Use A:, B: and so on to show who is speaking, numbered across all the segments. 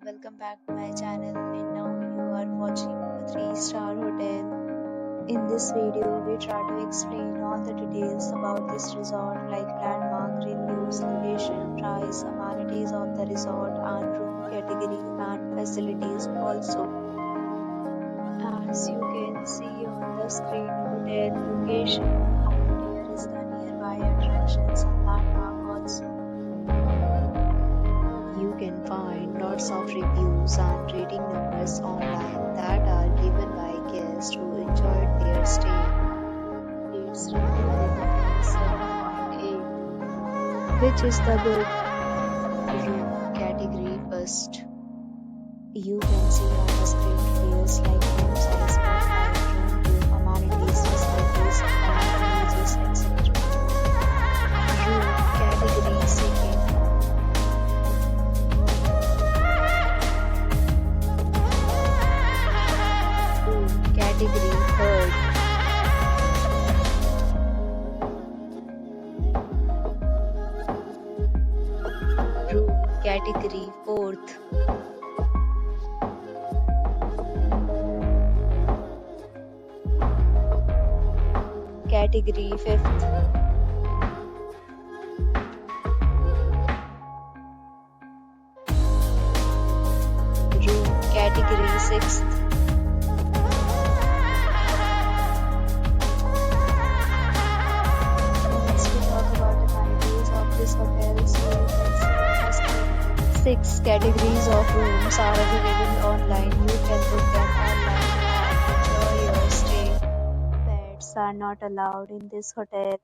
A: welcome back to my channel, and now you are watching a 3-star hotel. In this video, we try to explain all the details about this resort like landmark, reviews, location, price, amenities of the resort and room category and facilities also. As you can see on the screen, hotel location and here is the nearby attractions and landmark also. You can find lots of reviews and rating numbers online that are given by guests who enjoyed their stay. Its review rating is 7.8, which is the good. Room category first. You can see on the screen details like room size, room view, amenities, facilities, and uses, etc. Room category second. Category third. Room category fourth. Category fifth. Room category sixth. This hotel, so you can see 6 categories of rooms are available online. You can book them online and enjoy your stay. Pets are not allowed in this hotel.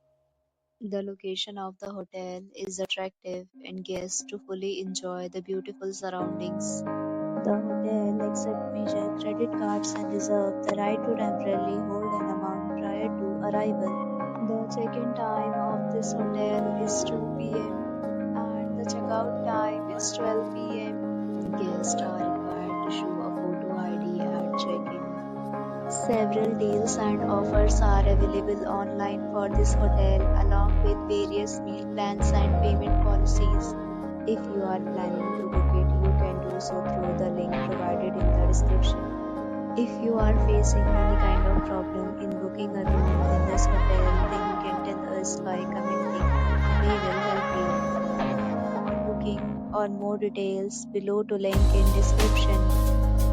A: The location of the hotel is attractive and guests to fully enjoy the beautiful surroundings. The hotel accepts major credit cards and reserves the right to temporarily hold an amount prior to arrival. The check-in time of this hotel is 2 p.m. and the checkout time is 12 p.m. Guests are required to show a photo ID at check-in. Several deals and offers are available online for this hotel along with various meal plans and payment policies. If you are planning to book it, you can do so through the link provided in the description. If you are facing any kind of problem in booking a room in this hotel, then you can tell us by commenting. We will help you. For booking or more details, below to link in description.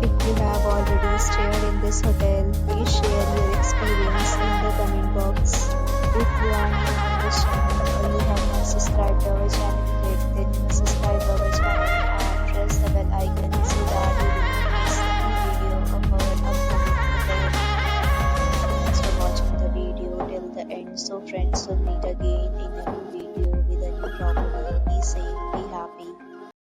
A: If you have already stayed in this hotel, please share your experience in the comment box. If you are new on this channel or you have not subscribed to our channel yet, then you must subscribe to our channel and press the bell icon so that you will not miss any video of our upcoming hotel. Thanks for watching the video till the end. So friends, will meet again